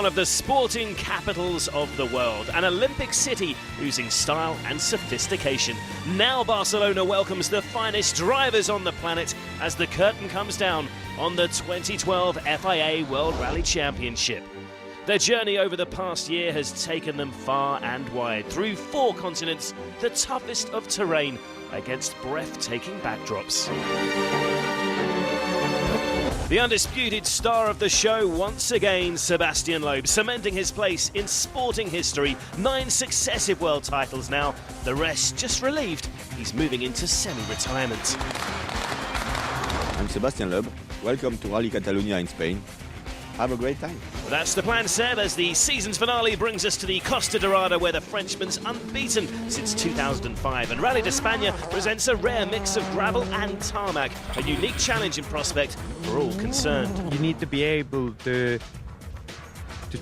one of the sporting capitals of the world, an Olympic city oozing style and sophistication. Now Barcelona welcomes the finest drivers on the planet as the curtain comes down on the 2012 FIA World Rally Championship. Their journey over the past year has taken them far and wide, through 4 continents, the toughest of terrain, against breathtaking backdrops. The undisputed star of the show once again, Sebastian Loeb, cementing his place in sporting history. 9 successive world titles now, the rest just relieved he's moving into semi-retirement. I'm Sebastian Loeb, welcome to Rally Catalunya in Spain. Have a great time. That's the plan, Seb, as the season's finale brings us to the Costa Dorada, where the Frenchman's unbeaten since 2005. And Rally España presents a rare mix of gravel and tarmac, a unique challenge in prospect for all concerned. You need to be able to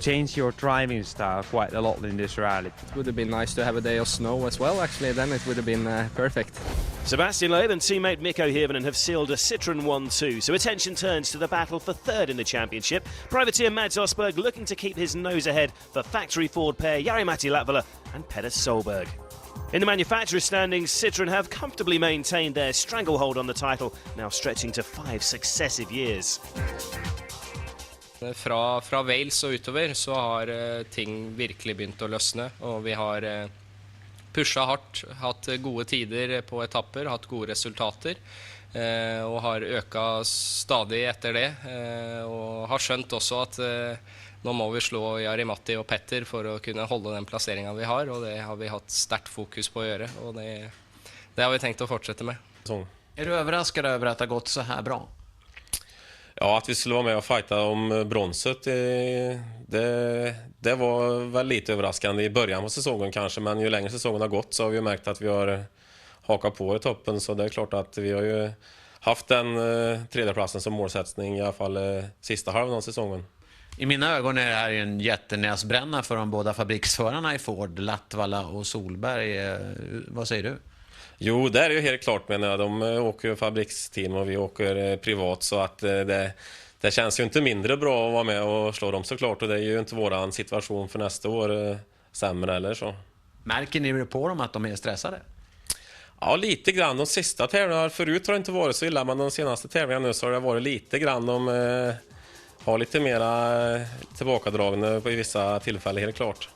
change your driving style quite a lot in this rally. It would have been nice to have a day of snow as well, actually, then it would have been perfect. Sebastian Loeb and teammate Mikko Hirvonen have sealed a Citroën 1-2, so attention turns to the battle for third in the championship. Privateer Mads Osberg looking to keep his nose ahead for factory Ford pair Jari-Matti Latvala and Petter Solberg. In the manufacturer's standings, Citroën have comfortably maintained their stranglehold on the title, now stretching to 5 successive years. Fra Wales og utover så har ting virkelig begynt å løsne, og vi har pushet hardt, hatt gode tider på etapper, hatt gode resultater, og har øket stadig etter det, og har skjønt også at nå må vi slå Jari-Matti og Petter for å kunne holde den plasseringen vi har, og det har vi hatt sterkt fokus på å gjøre, og det har vi tenkt å fortsette med. Är du överraskad över att det har gått så här bra? Ja, att vi skulle vara med och fighta om bronset, det var väl lite överraskande i början på säsongen kanske, men ju längre säsongen har gått så har vi märkt att vi har hakat på i toppen, så det är klart att vi har ju haft den tredjeplatsen som målsättning i alla fall sista halvan av säsongen. I mina ögon är det här en jättenäsbränna för de båda fabriksförarna i Ford, Latvala och Solberg. Vad säger du? Jo, det är ju helt klart, men de åker fabriksteam och vi åker privat, så att det känns ju inte mindre bra att vara med och slå dem såklart, och det är ju inte våran situation för nästa år sämre eller så. Märker ni på dem att de är stressade? Ja, lite grann. De sista tävlingarna förut har det inte varit så illa, men de senaste tävlingarna nu så har det varit lite grann. De har lite mera tillbakadragna på vissa tillfällen, helt klart.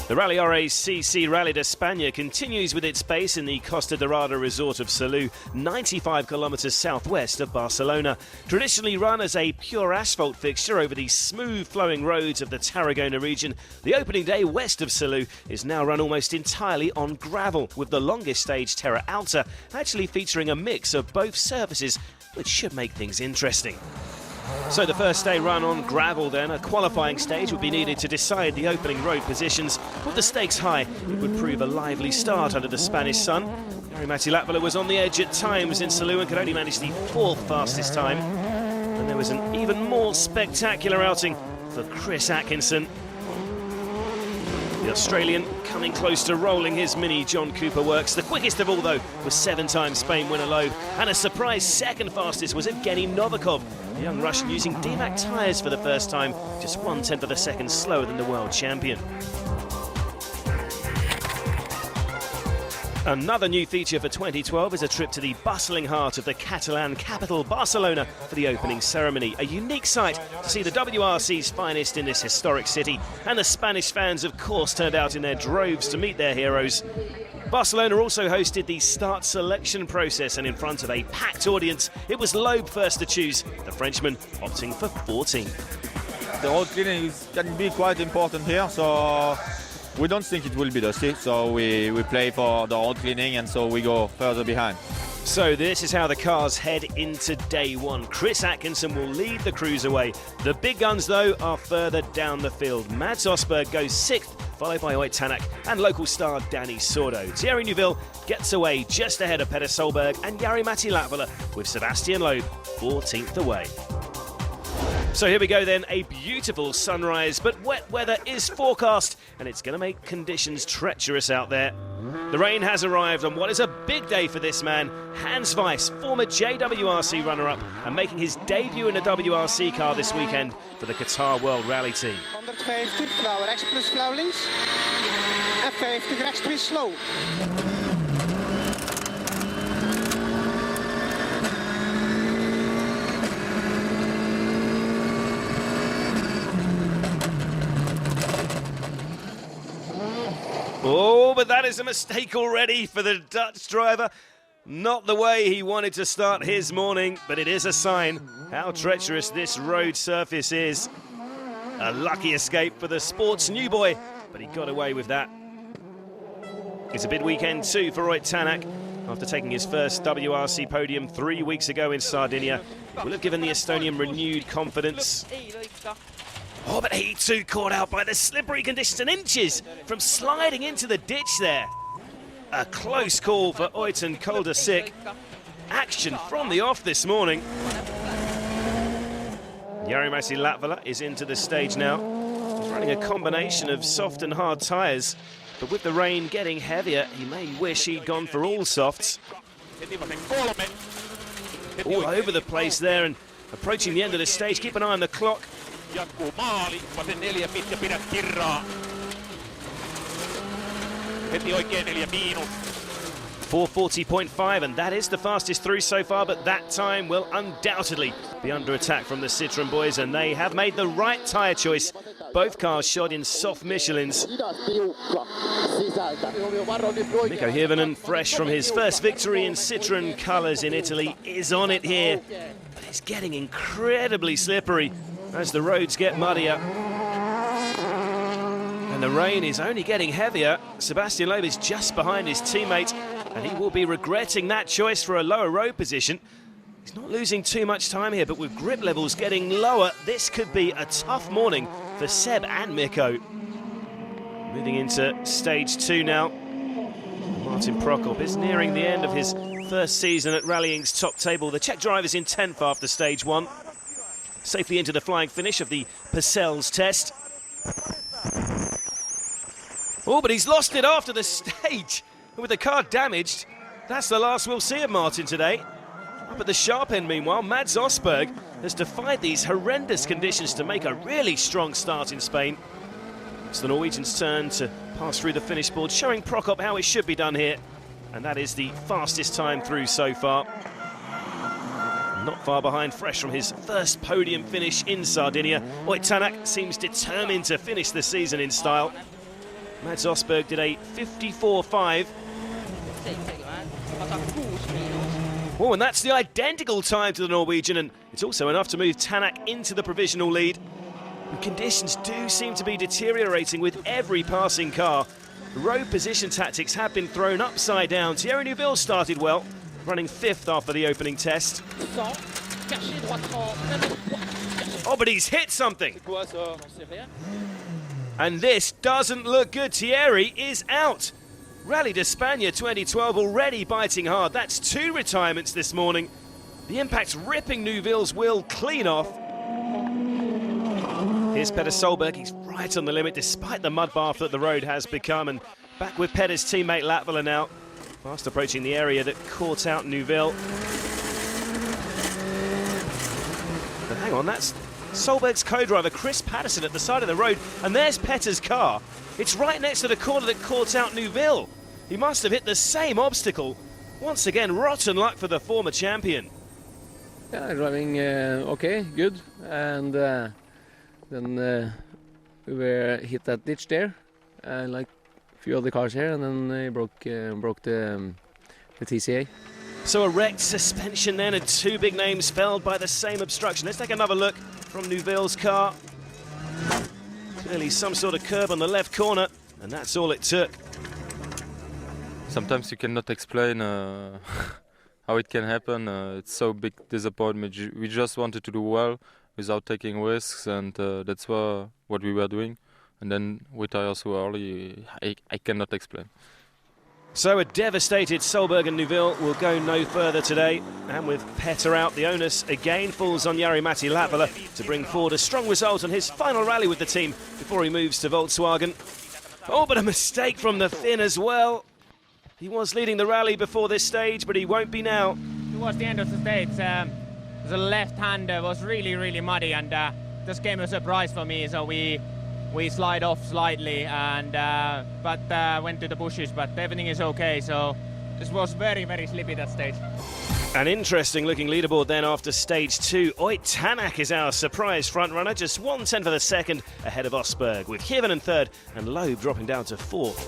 The Rally RACC Rally España continues with its base in the Costa Dorada resort of Salou, 95 kilometres southwest of Barcelona. Traditionally run as a pure asphalt fixture over the smooth-flowing roads of the Tarragona region, the opening day west of Salou is now run almost entirely on gravel, with the longest stage, Terra Alta, actually featuring a mix of both surfaces, which should make things interesting. So the first day run on gravel then, a qualifying stage would be needed to decide the opening road positions. With the stakes high, it would prove a lively start under the Spanish sun. Jari-Matti Latvala was on the edge at times in Salou and could only manage the 4th fastest time. And there was an even more spectacular outing for Chris Atkinson. The Australian coming close to rolling his mini John Cooper works. The quickest of all, though, was 7-time Spain winner Loeb. And a surprise second fastest was Evgeny Novikov, the young Russian using DMAC tyres for the first time, just 1/10 of a second slower than the world champion. Another new feature for 2012 is a trip to the bustling heart of the Catalan capital, Barcelona, for the opening ceremony. A unique sight to see the WRC's finest in this historic city, and the Spanish fans, of course, turned out in their droves to meet their heroes. Barcelona also hosted the start selection process, and in front of a packed audience, it was Loeb first to choose, the Frenchman opting for 14th. The road cleaning can be quite important here, so we don't think it will be dusty, so we play for the road cleaning, and so we go further behind. So this is how the cars head into day one. Chris Atkinson will lead the cruiserway. The big guns, though, are further down the field. Mads Osberg goes 6th, followed by Oyt Tanak and local star Danny Sordo. Thierry Neuville gets away just ahead of Petter Solberg and Jari-Matti Latvala, with Sebastian Loeb 14th away. So here we go then, a beautiful sunrise, but wet weather is forecast and it's going to make conditions treacherous out there. The rain has arrived on what is a big day for this man, Hans Weiss, former JWRC runner-up and making his debut in a WRC car this weekend for the Qatar World Rally team. 150, flauw rechts plus flauw links. En 50, rechts twist slow. Oh, but that is a mistake already for the Dutch driver. Not the way he wanted to start his morning, but it is a sign how treacherous this road surface is. A lucky escape for the sports new boy, but he got away with that. It's a big weekend too for Roy Tanak. After taking his first WRC podium 3 weeks ago in Sardinia, it will have given the Estonian renewed confidence. Oh, but he too caught out by the slippery conditions and inches from sliding into the ditch there. A close call for Oyton Kolder-Sik. Action from the off this morning. Jari-Matti Latvala is into the stage now. He's running a combination of soft and hard tyres, but with the rain getting heavier, he may wish he'd gone for all softs. All over the place there and approaching the end of the stage. Keep an eye on the clock. Jatkuu maali, vasen 4 pitkä pidä kirraa. Heti oikein 4 miinus. 4:40.5, and that is the fastest through so far, but that time will undoubtedly be under attack from the Citroën boys, and they have made the right tyre choice. Both cars shod in soft Michelins. Mikko Hirvonen, fresh from his first victory in Citroën colours in Italy, is on it here, but it's getting incredibly slippery as the roads get muddier. And the rain is only getting heavier. Sebastian Loeb is just behind his teammate, and he will be regretting that choice for a lower road position. He's not losing too much time here, but with grip levels getting lower, this could be a tough morning for Seb and Mikko. Moving into stage 2 now. Martin Prokop is nearing the end of his first season at rallying's top table. The Czech driver's in 10th after stage 1. Safely into the flying finish of the Parcells test. Oh, but he's lost it after the stage. With the car damaged, that's the last we'll see of Martin today. Up at the sharp end, meanwhile, Mads Osberg has defied these horrendous conditions to make a really strong start in Spain. It's the Norwegians' turn to pass through the finish board, showing Prokop how it should be done here. And that is the fastest time through so far. Not far behind, fresh from his first podium finish in Sardinia. Oyt Tanak seems determined to finish the season in style. Mads Osberg did a 54.5. Oh, and that's the identical time to the Norwegian, and it's also enough to move Tanak into the provisional lead. And conditions do seem to be deteriorating with every passing car. Road position tactics have been thrown upside down. Thierry Neuville started well, running 5th after the opening test. Oh, but he's hit something. And this doesn't look good. Thierry is out. Rally Espania 2012 already biting hard. That's 2 retirements this morning. The impact's ripping Neuville's wheel clean off. Here's Petter Solberg. He's right on the limit despite the mud bath that the road has become. And back with Petter's teammate Latvala now. Fast approaching the area that caught out Neuville. But hang on, that's Solberg's co-driver Chris Patterson at the side of the road, and there's Petter's car. It's right next to the corner that caught out Neuville. He must have hit the same obstacle. Once again, rotten luck for the former champion. Yeah, driving okay, good, and then we were hit that ditch there, like a few other cars here, and then they broke the TCA. So a wrecked suspension then, and 2 big names felled by the same obstruction. Let's take another look from Neuville's car. Clearly some sort of curb on the left corner, and that's all it took. Sometimes you cannot explain how it can happen. It's so big disappointment. We just wanted to do well without taking risks, and that's what we were doing. And then we tire so early, I cannot explain. So a devastated Solberg and Neuville will go no further today, and with Petter out, the onus again falls on Jari-Matti Latvala to bring forward a strong result on his final rally with the team before he moves to Volkswagen. Oh, but a mistake from the Finn as well. He was leading the rally before this stage, but he won't be now. Towards the end of the stage, the left hand was really muddy, and this came as a surprise for me, so we slide off slightly and but went to the bushes, but everything is okay, so this was very slippy, that stage. An interesting looking leaderboard then after stage 2. Oyt Tanak is our surprise front runner, just 1/10 of a second ahead of Osberg, with Hirven in third and Loeb dropping down to fourth.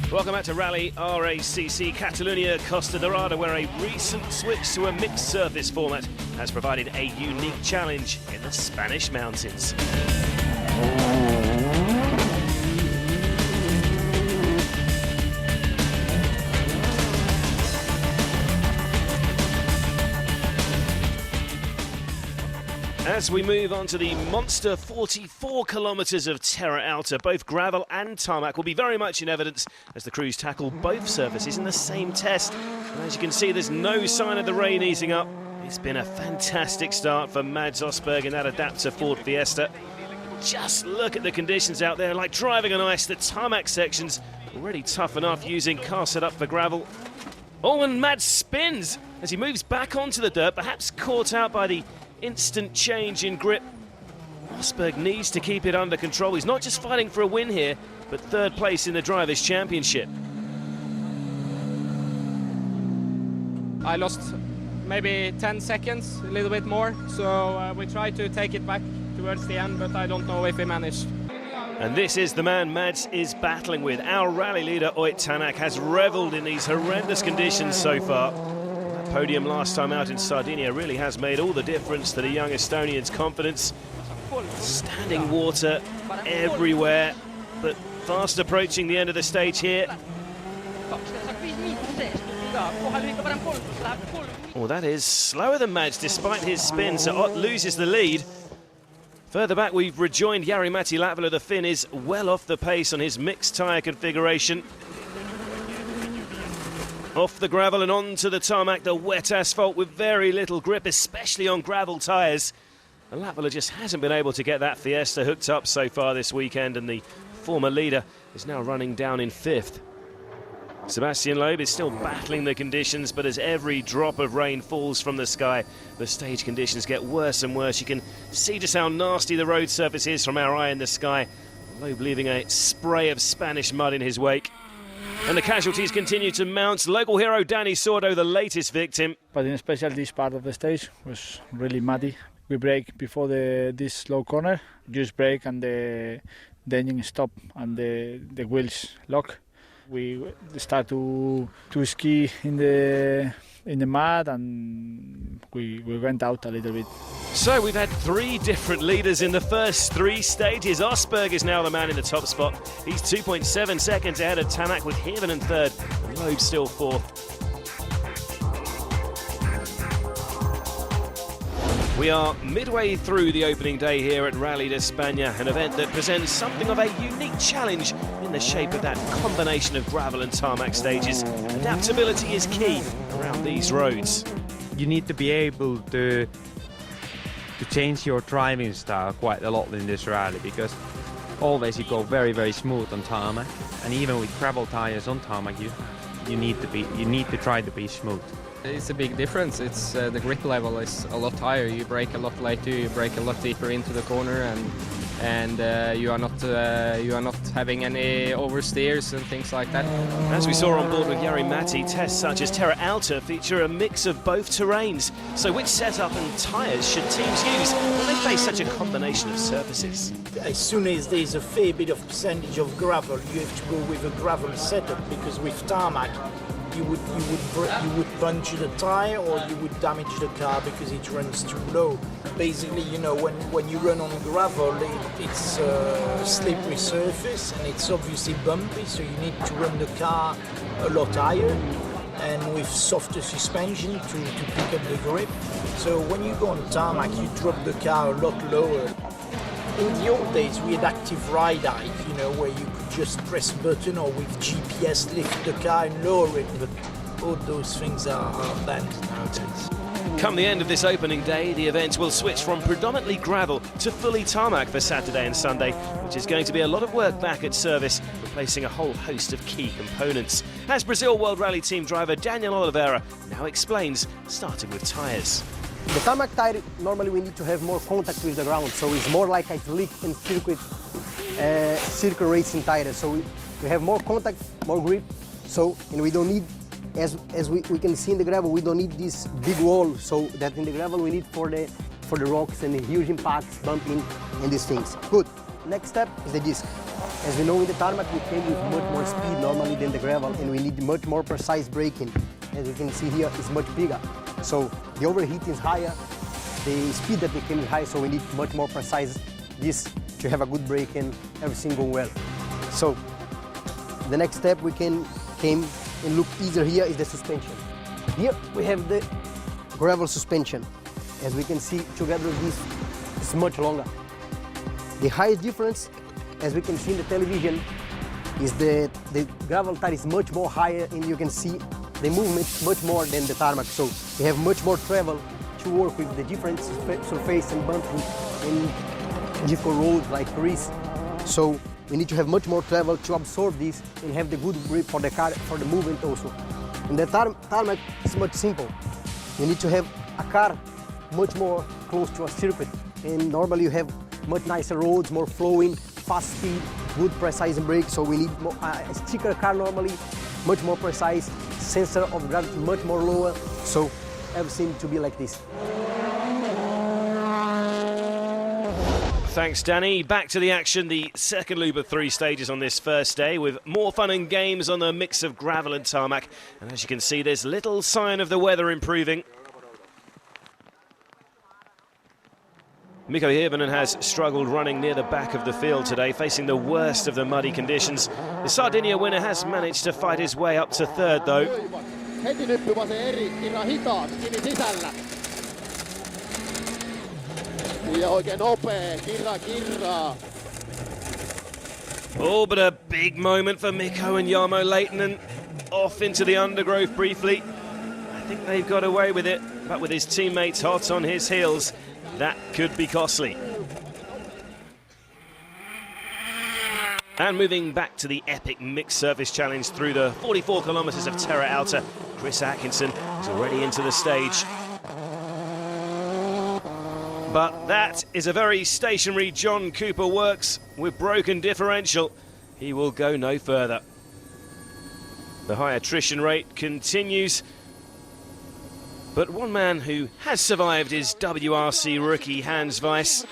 Welcome back to Rally RACC Catalunya Costa Dorada, where a recent switch to a mixed surface format has provided a unique challenge in the Spanish mountains. As we move on to the monster 44 kilometres of Terra Alta, both gravel and tarmac will be very much in evidence as the crews tackle both surfaces in the same test. And as you can see, there's no sign of the rain easing up. It's been a fantastic start for Mads Osberg in that adapter Ford Fiesta. Just look at the conditions out there, like driving on ice. The tarmac section's already tough enough using car set up for gravel. Oh, and Mads spins as he moves back onto the dirt, perhaps caught out by the instant change in grip. Osberg needs to keep it under control. He's not just fighting for a win here, but third place in the Drivers' Championship. I lost maybe 10 seconds, a little bit more, so we tried to take it back towards the end, but I don't know if we managed. And this is the man Mads is battling with. Our rally leader, Oyt Tanak, has revelled in these horrendous conditions so far. That podium last time out in Sardinia really has made all the difference to the young Estonian's confidence. Standing water everywhere, but fast approaching the end of the stage here. Oh, that is slower than Mads despite his spin, so Ott loses the lead. Further back, we've rejoined Jari-Matti Latvala. The Finn is well off the pace on his mixed tyre configuration. Off the gravel and onto the tarmac, the wet asphalt with very little grip, especially on gravel tyres. And Latvala just hasn't been able to get that Fiesta hooked up so far this weekend, and the former leader is now running down in fifth. Sebastian Loeb is still battling the conditions, but as every drop of rain falls from the sky, the stage conditions get worse and worse. You can see just how nasty the road surface is from our eye in the sky. Loeb leaving a spray of Spanish mud in his wake. And the casualties continue to mount. Local hero Danny Sordo, the latest victim. But in special, this part of the stage was really muddy. We brake before this low corner, just brake, and the engine stop and the wheels lock. We start to ski in the mud, and we went out a little bit. So we've had three different leaders in the first three stages. Osberg is now the man in the top spot. He's 2.7 seconds ahead of Tanak, with Hirven in third and Loeb still fourth. We are midway through the opening day here at Rally Испании, an event that presents something of a unique challenge in the shape of that combination of gravel and tarmac stages. Adaptability is key around these roads. You need to be able to change your driving style quite a lot in this rally, because always you go very smooth on tarmac, and even with gravel tires on tarmac, you need to try to be smooth. It's a big difference. It's the grip level is a lot higher. You brake a lot later. You brake a lot deeper into the corner, and you are not having any oversteers and things like that. As we saw on board with Jari-Matti, tests such as Terra Alta feature a mix of both terrains. So which setup and tyres should teams use when they face such a combination of surfaces? As soon as there's a fair bit of percentage of gravel, you have to go with a gravel setup, because with tarmac, you would puncture the tire, or you would damage the car because it runs too low. Basically, you know, when you run on gravel, it's a slippery surface and it's obviously bumpy, so you need to run the car a lot higher and with softer suspension to pick up the grip. So when you go on tarmac, you drop the car a lot lower. in the old days we had active ride height, you know, where you could just press a button or with GPS lift the car and lower it, but all those things are banned nowadays. Come the end of this opening day, the event will switch from predominantly gravel to fully tarmac for Saturday and Sunday, which is going to be a lot of work back at service, replacing a whole host of key components. As Brazil World Rally Team driver Daniel Oliveira now explains, starting with tyres. The tarmac tire, normally we need to have more contact with the ground, so it's more like a slick and circuit racing tire. So we have more contact, more grip, and we don't need, as we can see in the gravel, we don't need this big wall, so that in the gravel we need for the rocks and the huge impacts, bumping and these things. Good. Next step is the disc. As we know, in the tarmac we came with much more speed normally than the gravel, and we need much more precise braking. As you can see here, it's much bigger. So the overheating is higher, the speed that we came is high, so we need much more precise disc to have a good brake and everything go well. So the next step we came and look easier here is the suspension. Here we have the gravel suspension. As we can see, together with this, it's much longer. The highest difference, as we can see in the television, is the gravel tire is much more higher, and you can see the movement much more than the tarmac. So we have much more travel to work with the different surface and bumping in different roads like Greece. So we need to have much more travel to absorb this and have the good grip for the car, for the movement also. And the tarmac is much simple. You need to have a car much more close to a circuit. And normally you have much nicer roads, more flowing, fast speed, good precise brake. So we need more, a sticker car normally, much more precise, sensor of gravity much more lower. So everything to be like this. Thanks, Danny. Back to the action, the second loop of 3 stages on this first day, with more fun and games on the mix of gravel and tarmac. And as you can see, there's little sign of the weather improving. Mikko Hirvonen has struggled running near the back of the field today, facing the worst of the muddy conditions. The Sardinia winner has managed to fight his way up to third, though. Oh, but a big moment for Mikko and Jarmo Lehtinen, off into the undergrowth briefly. I think they've got away with it, but with his teammates hot on his heels, that could be costly. And moving back to the epic mixed surface challenge through the 44 kilometres of Terra Alta, Chris Atkinson is already into the stage. But that is a very stationary John Cooper works with broken differential. He will go no further. The high attrition rate continues. But one man who has survived is WRC rookie Hans Weiss.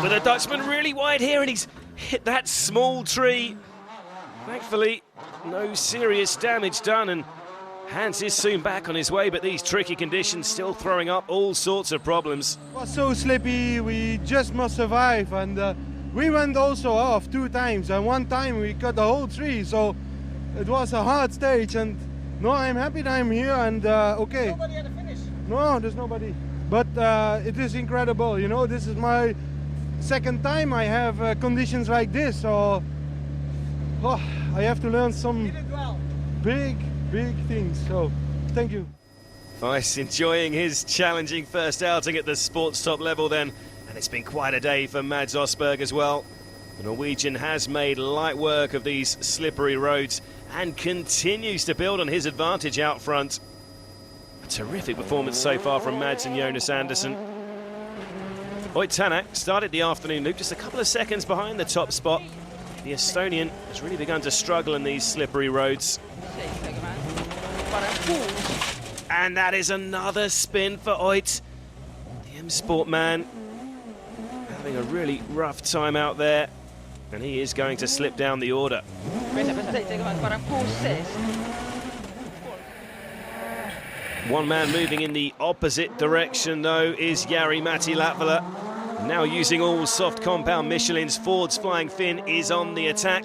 With a Dutchman really wide here, and he's hit that small tree. Thankfully, no serious damage done, and Hans is soon back on his way, but these tricky conditions still throwing up all sorts of problems. It was so slippy, we just must survive, and we went also off 2 times, and 1 time we cut the whole tree, so it was a hard stage. And no, I'm happy that I'm here, and okay. Nobody at the finish? No, there's nobody. But it is incredible, you know, this is my 2nd time I have conditions like this, so I have to learn some big things, so thank you. Weiss enjoying his challenging first outing at the sports top level then. And it's been quite a day for Mads Osberg as well. The Norwegian has made light work of these slippery roads and continues to build on his advantage out front. A terrific performance so far from Mads and Jonas Andersen. Oyt Tänak started the afternoon loop just a couple of seconds behind the top spot. The Estonian has really begun to struggle in these slippery roads. And that is another spin for Oyt. The M-Sport man having a really rough time out there, and he is going to slip down the order. One man moving in the opposite direction, though, is Jari-Matti Latvala. Now using all soft compound Michelin's Ford's Flying Fin is on the attack.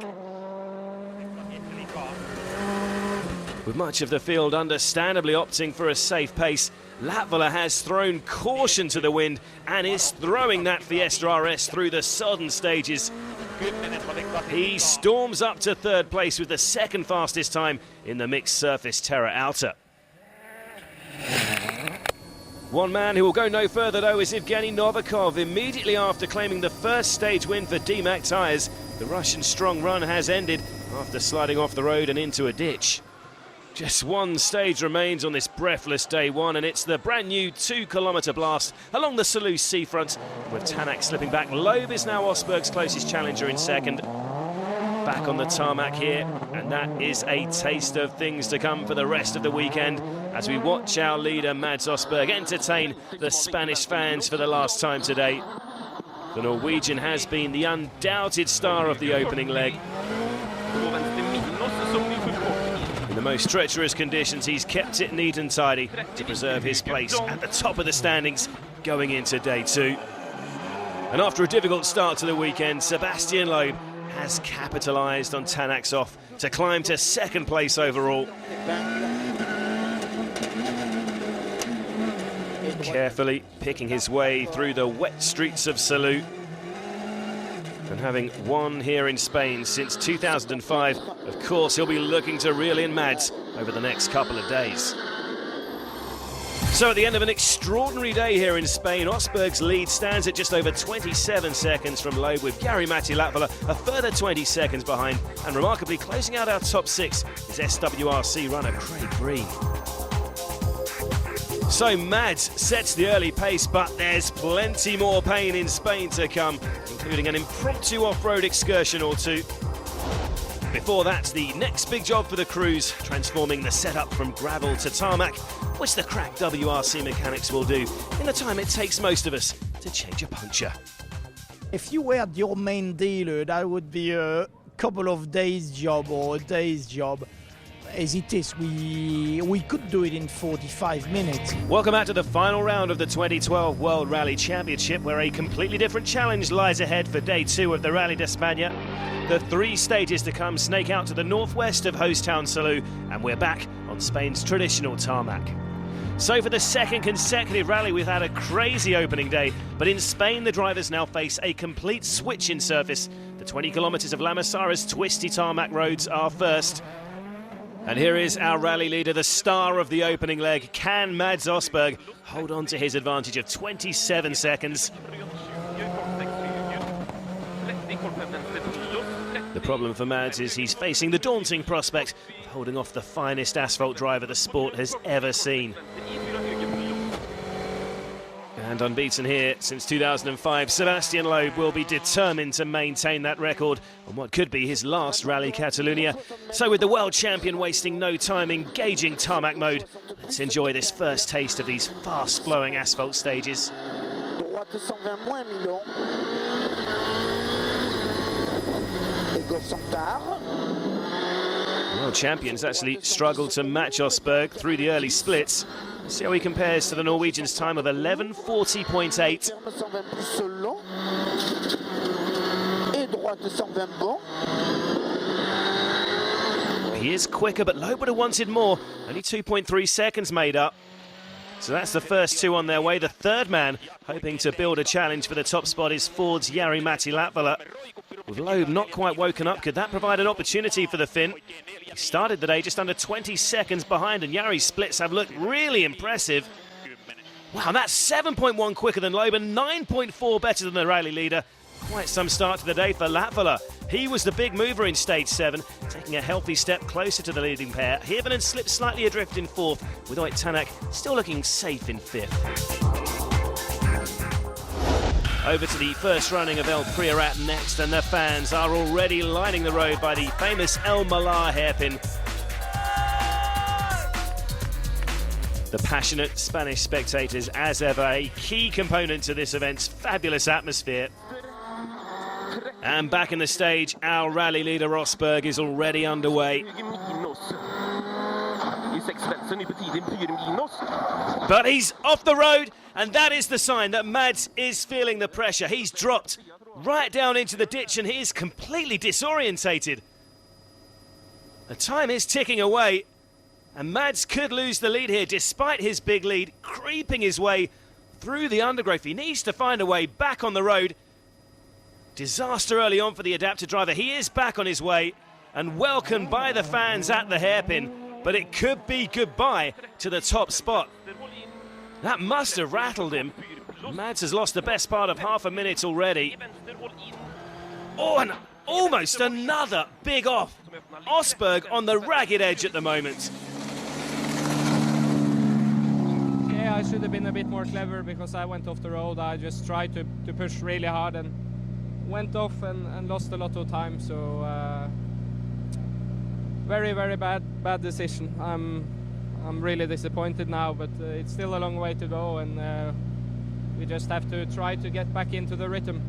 With much of the field understandably opting for a safe pace, Latvala has thrown caution to the wind and is throwing that Fiesta RS through the sodden stages. He storms up to third place with the second fastest time in the mixed surface Terra Alta. One man who will go no further though is Evgeny Novikov. Immediately after claiming the first stage win for DMAC tyres, the Russian strong run has ended after sliding off the road and into a ditch. Just one stage remains on this breathless day one, and it's the brand new 2-kilometre blast along the Salou seafront. With Tanak slipping back, Loeb is now Osberg's closest challenger in second. Back on the tarmac here, and that is a taste of things to come for the rest of the weekend as we watch our leader Mads Osberg entertain the Spanish fans for the last time today. The Norwegian has been the undoubted star of the opening leg. In the most treacherous conditions, he's kept it neat and tidy to preserve his place at the top of the standings going into day two. And after a difficult start to the weekend, Sebastian Loeb has capitalised on Tanak's off to climb to second place overall. Carefully picking his way through the wet streets of Salou. And having won here in Spain since 2005, of course he'll be looking to reel in Mads over the next couple of days. So at the end of an extraordinary day here in Spain, Osberg's lead stands at just over 27 seconds from Loeb, with Jari-Matti Latvala a further 20 seconds behind, and remarkably closing out our top six is SWRC runner Craig Breen. So Mads sets the early pace, but there's plenty more pain in Spain to come, including an impromptu off-road excursion or two. Before that, the next big job for the crews, transforming the setup from gravel to tarmac, which the crack WRC mechanics will do in the time it takes most of us to change a puncture. If you were your main dealer, that would be a couple of days job or a day's job. As it is, we could do it in 45 minutes. Welcome back to the final round of the 2012 World Rally Championship, where a completely different challenge lies ahead for day two of the Rally d'Espagne. The 3 stages to come snake out to the northwest of host town Salou, and we're back on Spain's traditional tarmac. So for the second consecutive rally, we've had a crazy opening day, but in Spain the drivers now face a complete switch in surface. The 20 kilometres of La Masara's twisty tarmac roads are first. And here is our rally leader, the star of the opening leg. Can Mads Osberg hold on to his advantage of 27 seconds? The problem for Mads is he's facing the daunting prospect of holding off the finest asphalt driver the sport has ever seen. And unbeaten here since 2005, Sebastian Loeb will be determined to maintain that record on what could be his last Rally Catalunya. So with the world champion wasting no time engaging tarmac mode, let's enjoy this first taste of these fast-flowing asphalt stages. World champions actually struggled to match Osberg through the early splits. Let's see how he compares to the Norwegian's time of 11:40.8. He is quicker, but Loeb would have wanted more. Only 2.3 seconds made up. So that's the first two on their way. The third man hoping to build a challenge for the top spot is Ford's Jari-Matti Latvala. With Loeb not quite woken up, could that provide an opportunity for the Finn? He started the day just under 20 seconds behind, and Jari's splits have looked really impressive. Wow, that's 7.1 quicker than Loeb and 9.4 better than the rally leader. Quite some start to the day for Latvala. He was the big mover in stage 7, taking a healthy step closer to the leading pair. Hirvonen slipped slightly adrift in 4th, with Oyt Tanak still looking safe in 5th. Over to the first running of El Priorat next, and the fans are already lining the road by the famous El Malar hairpin. The passionate Spanish spectators, as ever, a key component to this event's fabulous atmosphere. And back in the stage, our rally leader Osberg is already underway. But he's off the road, and that is the sign that Mads is feeling the pressure. He's dropped right down into the ditch, and he is completely disorientated. The time is ticking away. And Mads could lose the lead here despite his big lead, creeping his way through the undergrowth. He needs to find a way back on the road. Disaster early on for the adapter driver. He is back on his way and welcomed by the fans at the hairpin, but it could be goodbye to the top spot. That must have rattled him. Mads has lost the best part of half a minute already. Oh, and almost another big off. Osberg on the ragged edge at the moment. Yeah, I should have been a bit more clever because I went off the road. I just tried to push really hard and went off and lost a lot of time. So very bad decision. I'm really disappointed now, but it's still a long way to go, and we just have to try to get back into the rhythm.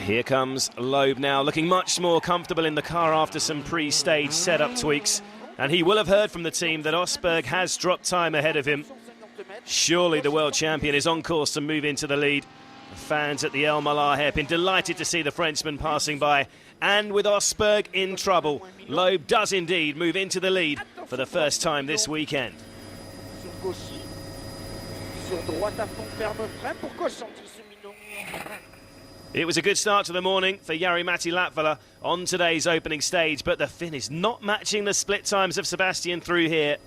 Here comes Loeb now, looking much more comfortable in the car after some pre-stage setup tweaks. And he will have heard from the team that Osberg has dropped time ahead of him. Surely the world champion is on course to move into the lead. The fans at the El Malar hairpin delighted to see the Frenchman passing by. And with Osberg in trouble, Loeb does indeed move into the lead for the first time this weekend. It was a good start to the morning for Jari-Matti Latvala on today's opening stage, but the Finn is not matching the split times of Sebastian through here.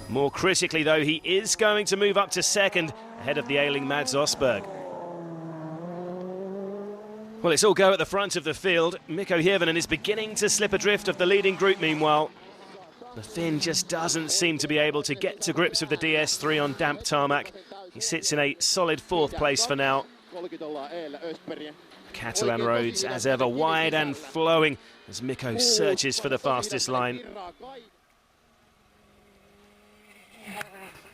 More critically, though, he is going to move up to second ahead of the ailing Mads Osberg. Well, it's all go at the front of the field. Mikko Hirvonen is beginning to slip adrift of the leading group meanwhile. The Finn just doesn't seem to be able to get to grips with the DS3 on damp tarmac. He sits in a solid fourth place for now. Catalan roads, as ever, wide and flowing as Mikko searches for the fastest line.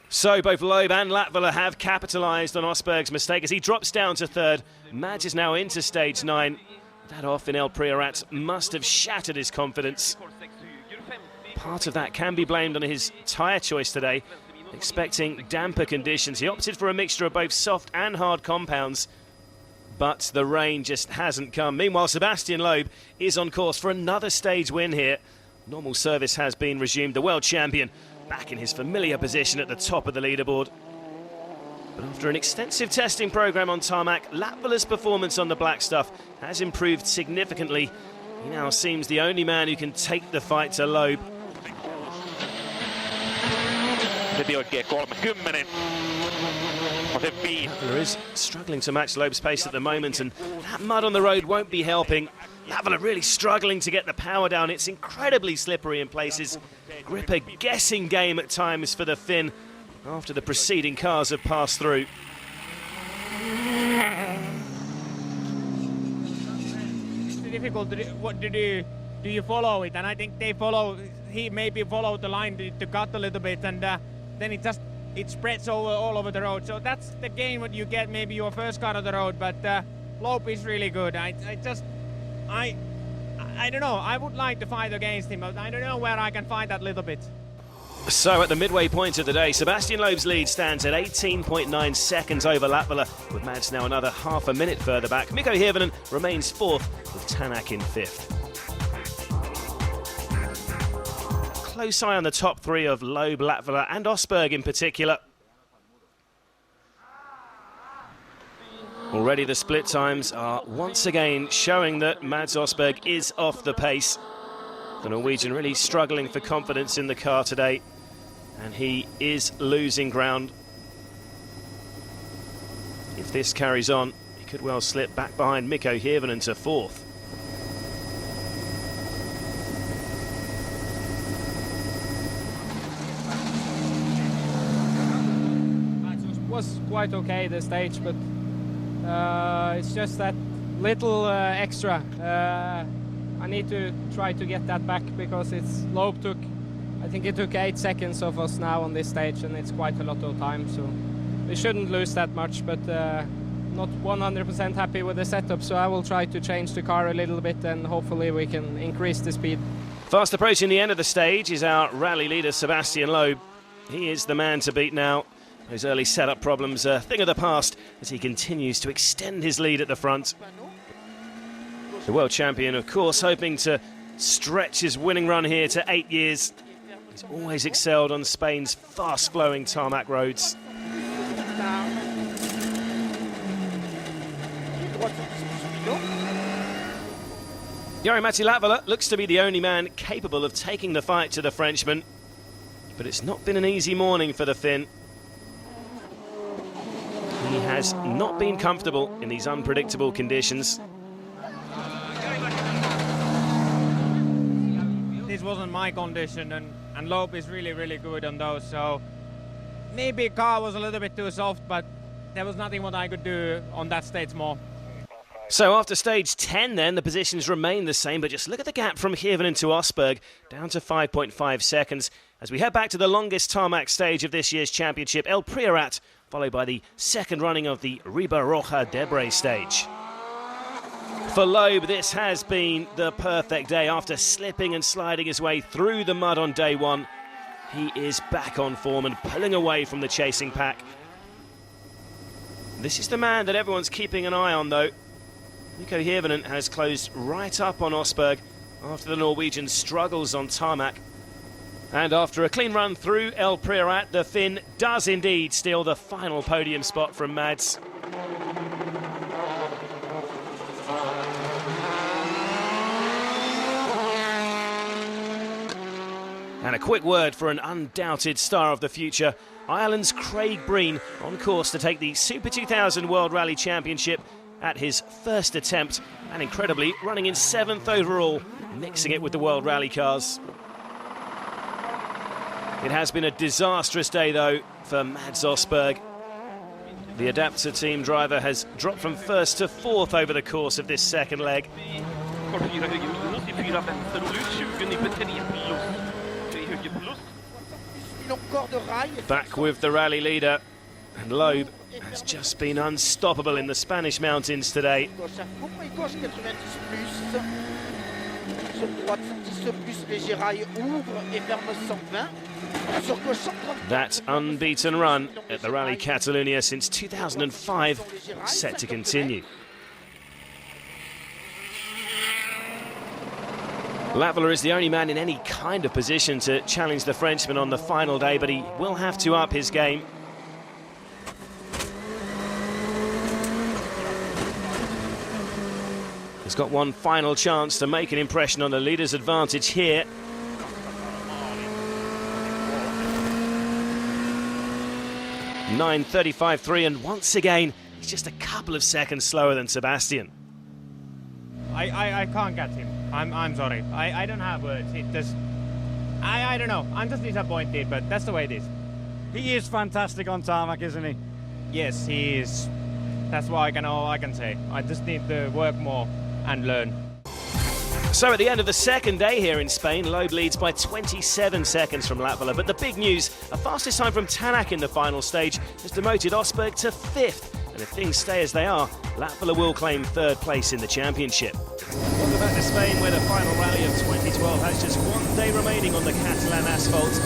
So both Loeb and Latvala have capitalised on Osberg's mistake as he drops down to third. Mads is now into stage 9. That off in El Priorat must have shattered his confidence. Part of that can be blamed on his tyre choice today. Expecting damper conditions, he opted for a mixture of both soft and hard compounds, but the rain just hasn't come. Meanwhile, Sebastian Loeb is on course for another stage win here. Normal service has been resumed. The world champion back in his familiar position at the top of the leaderboard. But after an extensive testing program on tarmac, Latvala's performance on the black stuff has improved significantly. He now seems the only man who can take the fight to Loeb. Latvala is struggling to match Loeb's pace at the moment, and that mud on the road won't be helping. Latvala really struggling to get the power down. It's incredibly slippery in places. Grip a guessing game at times for the Finn after the preceding cars have passed through. It's difficult. What do you follow it? And I think they follow. He maybe followed the line to cut a little bit, and then it spreads all over the road. So that's the game what you get, maybe your first car on the road. But Loeb is really good. I don't know. I would like to fight against him, but I don't know where I can find that little bit. So at the midway point of the day, Sebastian Loeb's lead stands at 18.9 seconds over Latvala, with Mads now another half a minute further back. Mikko Hirvonen remains fourth, with Tanak in fifth. Close eye on the top three of Loeb, Latvala and Osberg in particular. Already the split times are once again showing that Mads Osberg is off the pace. The Norwegian really struggling for confidence in the car today, and he is losing ground. If this carries on, he could well slip back behind Mikko Hirvonen to fourth. Was quite okay the stage, but it's just that little extra. I need to try to get that back because Loeb took, I think it took 8 seconds of us now on this stage, and it's quite a lot of time, so we shouldn't lose that much, but not 100% happy with the setup, so I will try to change the car a little bit and hopefully we can increase the speed. Fast approaching the end of the stage is our rally leader Sebastian Loeb. He is the man to beat now. Those early setup problems a thing of the past as he continues to extend his lead at the front. The world champion, of course, hoping to stretch his winning run here to 8 years. He's always excelled on Spain's fast-flowing tarmac roads. Jari-Matti Latvala looks to be the only man capable of taking the fight to the Frenchman. But it's not been an easy morning for the Finn. He has not been comfortable in these unpredictable conditions. This wasn't my condition, and Loeb is really, really good on those, so maybe car was a little bit too soft, but there was nothing what I could do on that stage more. So after stage 10 then, the positions remain the same, but just look at the gap from Hirvonen to Osberg, down to 5.5 seconds, as we head back to the longest tarmac stage of this year's championship, El Priorat, followed by the second running of the Riba-Roja-Debre stage. For Loeb, this has been the perfect day. After slipping and sliding his way through the mud on day one, he is back on form and pulling away from the chasing pack. This is the man that everyone's keeping an eye on, though. Mikko Hirvonen has closed right up on Osberg after the Norwegian struggles on tarmac. And after a clean run through El Priorat, the Finn does indeed steal the final podium spot from Mads. And a quick word for an undoubted star of the future, Ireland's Craig Breen, on course to take the Super 2000 World Rally Championship at his first attempt, and incredibly running in 7th overall, mixing it with the World Rally cars. It has been a disastrous day though for Mads Osberg. The Adapter team driver has dropped from 1st to 4th over the course of this second leg. Back with the rally leader, and Loeb has just been unstoppable in the Spanish mountains today. That unbeaten run at the Rally Catalunya since 2005 set to continue. Latvala is the only man in any kind of position to challenge the Frenchman on the final day, but he will have to up his game. He's got one final chance to make an impression on the leader's advantage here. .935.3, and once again, he's just a couple of seconds slower than Sebastian. I can't get him. I'm sorry. I don't have words. It just, I don't know. I'm just disappointed, but that's the way it is. He is fantastic on tarmac, isn't he? Yes, he is. That's all I can say. I just need to work more and learn. So at the end of the second day here in Spain, Loeb leads by 27 seconds from Latvala, but the big news, a fastest time from Tanak in the final stage has demoted Osberg to 5th, and if things stay as they are, Latvala will claim 3rd place in the championship. Welcome back to Spain, where the final rally of 2012 has just one day remaining on the Catalan asphalt.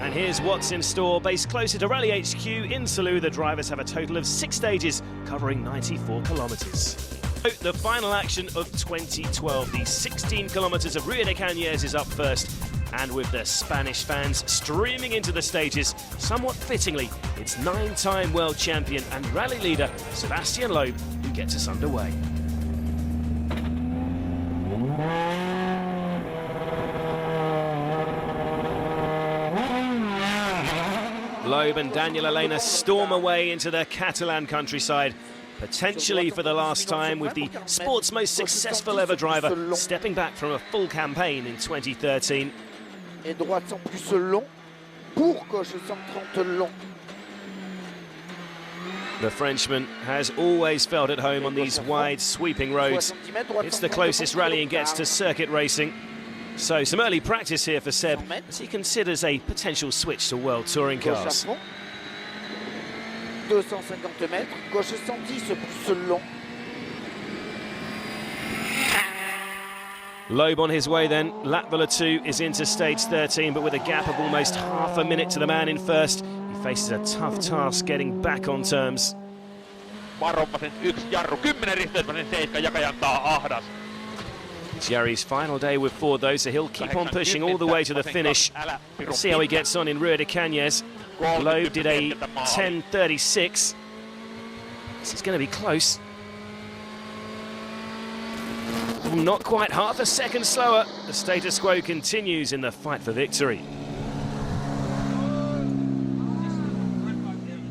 And here's what's in store. Based closer to Rally HQ in Salou, the drivers have a total of 6 stages covering 94 kilometres. The final action of 2012, the 16 kilometres of Rio de Cañas is up first, and with the Spanish fans streaming into the stages, somewhat fittingly, it's 9-time world champion and rally leader Sebastian Loeb who gets us underway. Loeb and Daniel Elena storm away into the Catalan countryside, potentially for the last time, with the sport's most successful ever driver stepping back from a full campaign in 2013. The Frenchman has always felt at home on these wide, sweeping roads. It's the closest rallying gets to circuit racing. So some early practice here for Seb as he considers a potential switch to World Touring cars. 250 mètres, gauche 110 plus long. Loeb on his way then. Latvala 2 is into stage 13, but with a gap of almost half a minute to the man in first, he faces a tough task getting back on terms. Varovaisen 1 jarru, 10 risteytvasen 7, jakaja antaa ahdas. It's Jari's final day with Ford though, so he'll keep on pushing all the way to the finish. We'll see how he gets on in Rio de Cañas. Loeb did a 10:36. This is going to be close. Not quite half a second slower. The status quo continues in the fight for victory.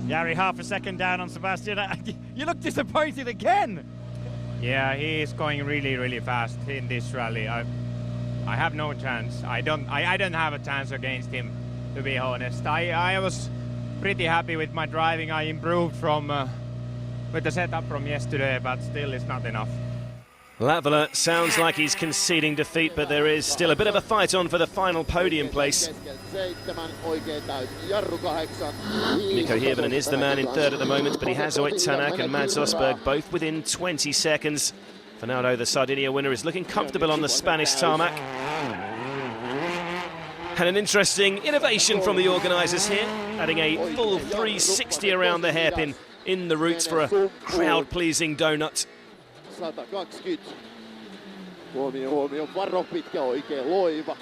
Jari half a second down on Sebastian. You look disappointed again. Yeah, he is going really, really fast in this rally. I have no chance. I don't have a chance against him, to be honest. I was pretty happy with my driving. I improved from with the setup from yesterday, but still it's not enough. Latvala sounds like he's conceding defeat, but there is still a bit of a fight on for the final podium place. Mikko Hirvonen is the man in third at the moment, but he has Oyt Tanak and Mads Osberg both within 20 seconds. Fernando, the Sardinia winner, is looking comfortable on the Spanish tarmac. And an interesting innovation from the organisers here, adding a full 360 around the hairpin in the routes for a crowd-pleasing donut. 120. Huomio, varo pitkä oikein loiva.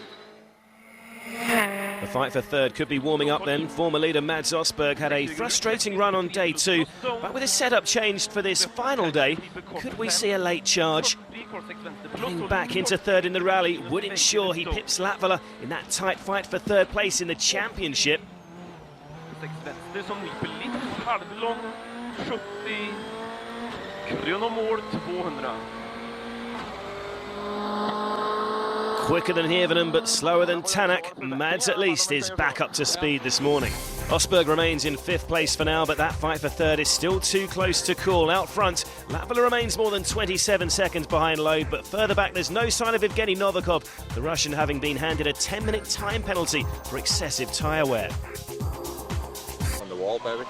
The fight for third could be warming up then. Former leader Mads Osberg had a frustrating run on day 2, but with his setup changed for this final day, could we see a late charge? Getting back into third in the rally would ensure he pips Latvala in that tight fight for third place in the championship. Quicker than Hirvonen, but slower than Tanak. Mads, at least, is back up to speed this morning. Osberg remains in 5th place for now, but that fight for third is still too close to call. Out front, Latvala remains more than 27 seconds behind Loeb, but further back there's no sign of Evgeny Novikov, the Russian having been handed a 10-minute time penalty for excessive tyre wear. On the wall, baby.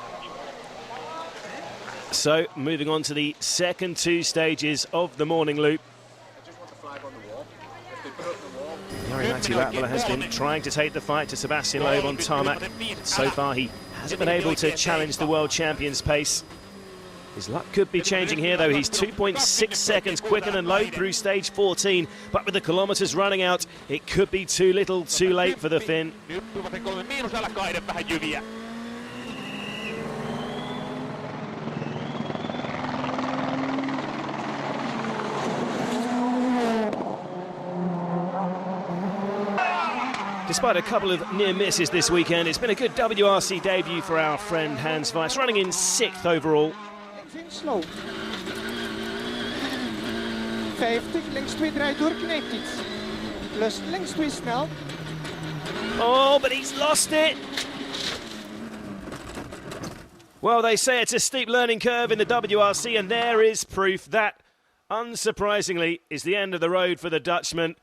So, moving on to the second 2 stages of the morning loop. Jari-Matti Latvala has been trying to take the fight to Sebastian Loeb on tarmac. So far, he hasn't been able to challenge the world champion's pace. His luck could be changing here, though. He's 2.6 seconds quicker than Loeb through stage 14. But with the kilometres running out, it could be too little, too late for the Finn. Despite a couple of near misses this weekend, it's been a good WRC debut for our friend Hans Weiss, running in 6th overall. Slow. 50, links-2-draai doorkneept iets. Plus links-2 snel. Oh, but he's lost it! Well, they say it's a steep learning curve in the WRC, and there is proof that, unsurprisingly, is the end of the road for the Dutchman.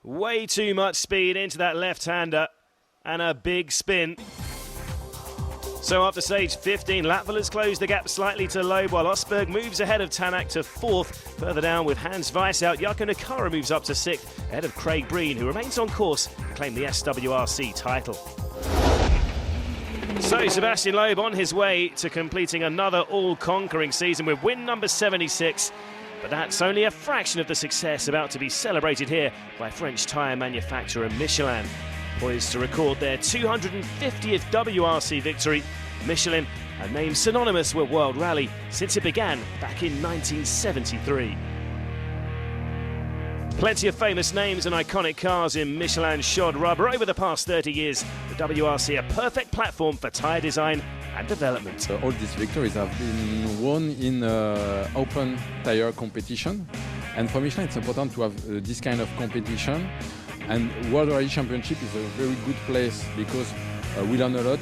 Way too much speed into that left-hander and a big spin. So after stage 15, Latvala's closed the gap slightly to Loeb, while Osberg moves ahead of Tanak to 4th. Further down with Hans Weiss out, Jarkko Nakara moves up to 6th, ahead of Craig Breen, who remains on course to claim the SWRC title. So Sebastian Loeb on his way to completing another all-conquering season with win number 76. But that's only a fraction of the success about to be celebrated here by French tyre manufacturer Michelin. Poised to record their 250th WRC victory, Michelin, a name synonymous with World Rally since it began back in 1973. Plenty of famous names and iconic cars in Michelin's shod rubber. Over the past 30 years, the WRC a perfect platform for tyre design and development. All these victories have been won in open tyre competition, and for Michelin it's important to have this kind of competition, and World Rally Championship is a very good place because we learn a lot.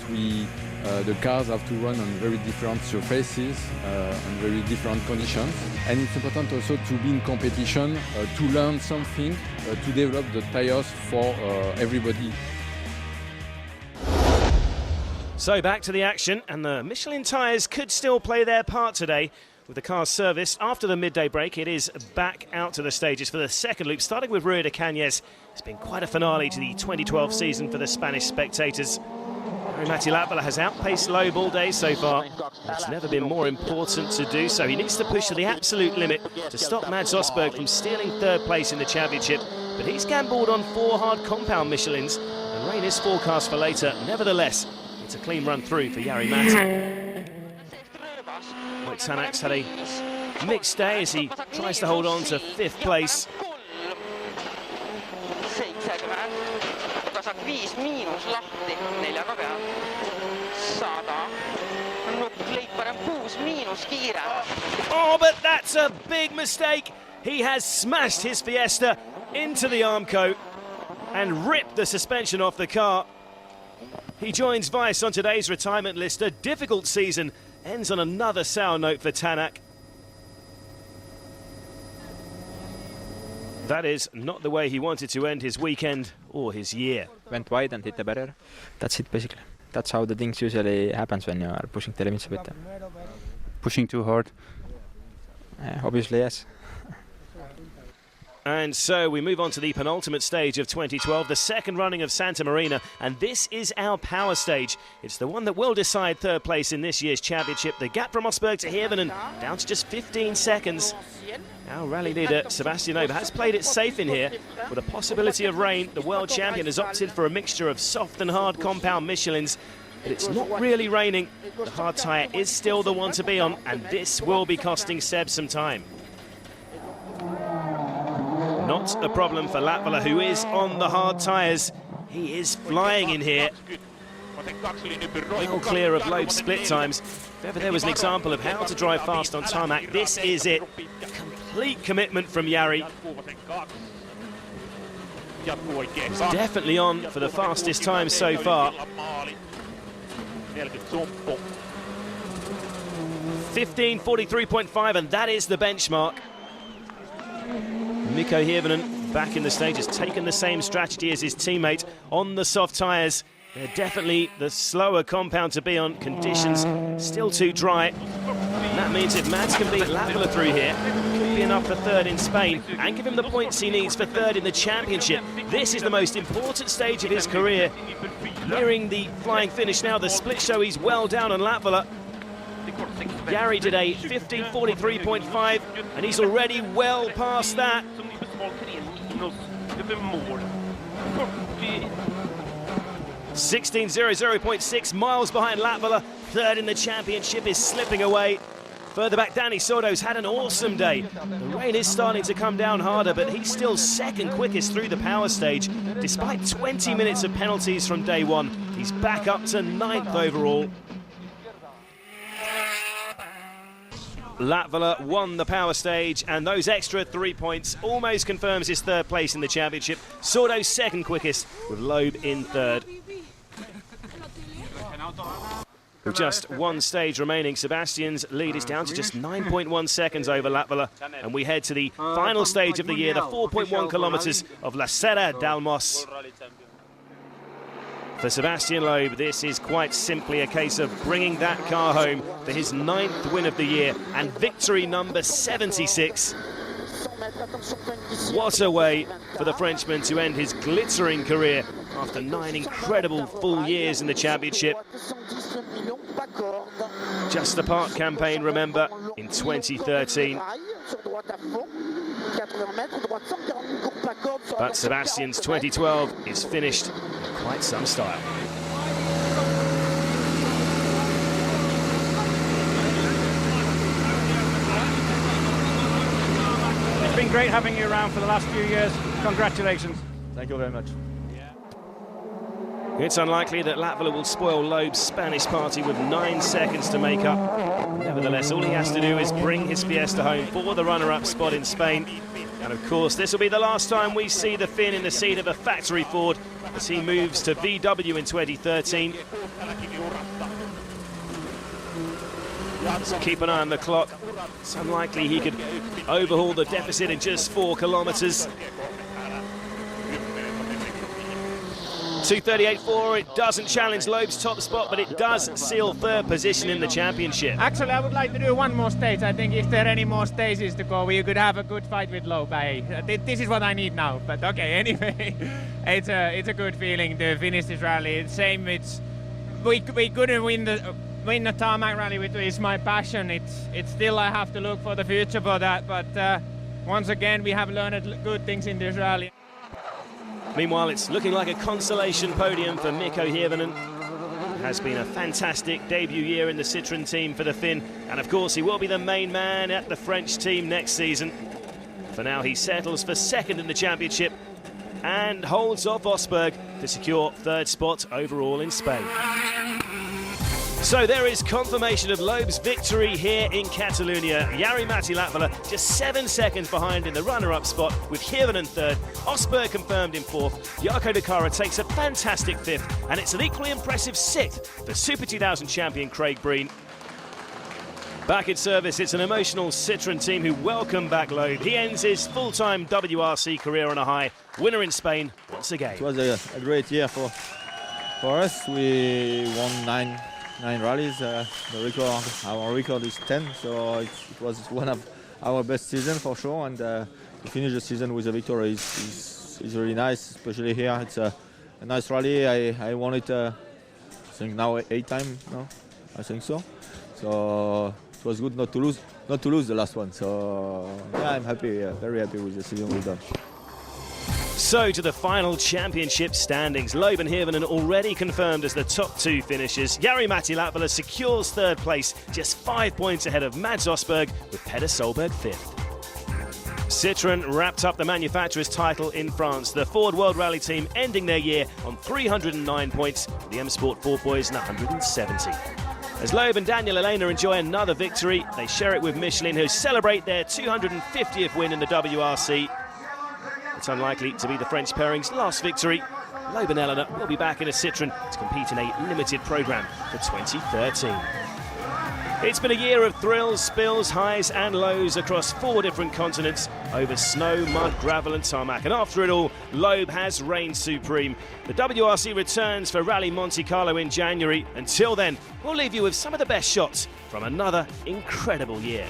The cars have to run on very different surfaces and very different conditions, and it's important also to be in competition, to learn something, to develop the tyres for everybody. So back to the action, and the Michelin tyres could still play their part today. With the car serviced after the midday break, it is back out to the stages for the second loop, starting with Rio de Cañas. It's been quite a finale to the 2012 season for the Spanish spectators. Jari-Matti Latvala has outpaced Loeb all day so far. It's never been more important to do so. He needs to push to the absolute limit to stop Mads Østberg from stealing third place in the championship. But he's gambled on 4 hard compound Michelins, and rain is forecast for later. Nevertheless, it's a clean run through for Jari-Matti. Mike Tanak's had a mixed day as he tries to hold on to 5th place. Oh, but that's a big mistake. He has smashed his Fiesta into the Armco and ripped the suspension off the car. He joins Weiss on today's retirement list. A difficult season ends on another sour note for Tanak. That is not the way he wanted to end his weekend or his year. Went wide and hit the barrier. That's it basically. That's how the things usually happens when you are pushing the limits a bit. Pushing too hard? Obviously, yes. And so we move on to the penultimate stage of 2012, the second running of Santa Marina, and this is our power stage. It's the one that will decide third place in this year's championship. The gap from Østberg to Hirvonen down to just 15 seconds. Our rally leader, Sebastian Loeb, has played it safe in here. With a possibility of rain, the world champion has opted for a mixture of soft and hard compound Michelins. But it's not really raining. The hard tyre is still the one to be on, and this will be costing Seb some time. Not a problem for Latvala, who is on the hard tyres. He is flying in here. Well clear of Loeb's split times. If ever there was an example of how to drive fast on tarmac, this is it. Complete commitment from Jari. He's definitely on for the fastest time so far. 15:43.5, and that is the benchmark. Mikko Hirvonen back in the stage has taken the same strategy as his teammate on the soft tyres. They're definitely the slower compound to be on. Conditions still too dry. And that means if Mads can beat Latvala through here, could be enough for third in Spain and give him the points he needs for third in the championship. This is the most important stage of his career. Nearing the flying finish now, the split show he's well down on Latvala. Jari did a 15:43.5 and he's already well past that. 16:00.6 miles behind Latvala. Third in the championship is slipping away. Further back, Danny Sordo's had an awesome day. The rain is starting to come down harder, but he's still second quickest through the power stage. Despite 20 minutes of penalties from day one, he's back up to 9th overall. Latvala won the power stage, and those extra 3 points almost confirms his third place in the championship. Sordo's second quickest, with Loeb in third. With just one stage remaining, Sebastian's lead is down to just 9.1 seconds over Latvala, and we head to the final stage of the year, the 4.1 kilometres of La Serra d'Almos. For Sebastian Loeb, this is quite simply a case of bringing that car home for his 9th win of the year and victory number 76. What a way for the Frenchman to end his glittering career after 9 incredible full years in the championship. Just a part campaign, remember, in 2013. But Sebastian's 2012 is finished in quite some style. It's been great having you around for the last few years. Congratulations. Thank you very much. It's unlikely that Latvala will spoil Loeb's Spanish party with 9 seconds to make up. Nevertheless, all he has to do is bring his Fiesta home for the runner-up spot in Spain. And of course, this will be the last time we see the Finn in the seat of a factory Ford as he moves to VW in 2013. So keep an eye on the clock. It's unlikely he could overhaul the deficit in just 4 kilometres. 2:38.4, it doesn't challenge Loeb's top spot, but it does seal third position in the championship. Actually, I would like to do one more stage. I think if there are any more stages to go, you could have a good fight with Loeb. This is what I need now, but okay, anyway. It's a good feeling to finish this rally. Same, it's we couldn't win the tarmac rally, which is my passion. It's still I have to look for the future for that. But once again, we have learned good things in this rally. Meanwhile, it's looking like a consolation podium for Mikko Hirvonen. It has been a fantastic debut year in the Citroën team for the Finn, and of course he will be the main man at the French team next season. For now, he settles for second in the championship and holds off Osberg to secure third spot overall in Spain. So there is confirmation of Loeb's victory here in Catalonia. Jari-Matti Latvala just 7 seconds behind in the runner-up spot, with Hirvonen third, Osberg confirmed in fourth, Jarkko de Cara takes a fantastic fifth, and it's an equally impressive sixth for Super 2000 champion Craig Breen. Back in service, it's an emotional Citroën team who welcome back Loeb. He ends his full-time WRC career on a high, winner in Spain once again. It was a great year for us. We won nine rallies. Our record is 10, so it was one of our best seasons for sure. And to finish the season with a victory is really nice, especially here. It's a nice rally. I won it, I think now 8 times. No, I think so. So it was good not to lose the last one. So yeah, I'm happy, very happy with the season we've done. So to the final championship standings. Loeb and Hirvonen already confirmed as the top 2 finishers. Jari-Matti Latvala secures third place, just 5 points ahead of Mads Osberg, with Peder Solberg fifth. Citroën wrapped up the manufacturer's title in France. The Ford World Rally team ending their year on 309 points, the M Sport 4 boys on 170. As Loeb and Daniel Elena enjoy another victory, they share it with Michelin, who celebrate their 250th win in the WRC. It's unlikely to be the French pairing's last victory. Loeb and Elena will be back in a Citroën to compete in a limited programme for 2013. It's been a year of thrills, spills, highs and lows across 4 different continents over snow, mud, gravel and tarmac. And after it all, Loeb has reigned supreme. The WRC returns for Rally Monte Carlo in January. Until then, we'll leave you with some of the best shots from another incredible year.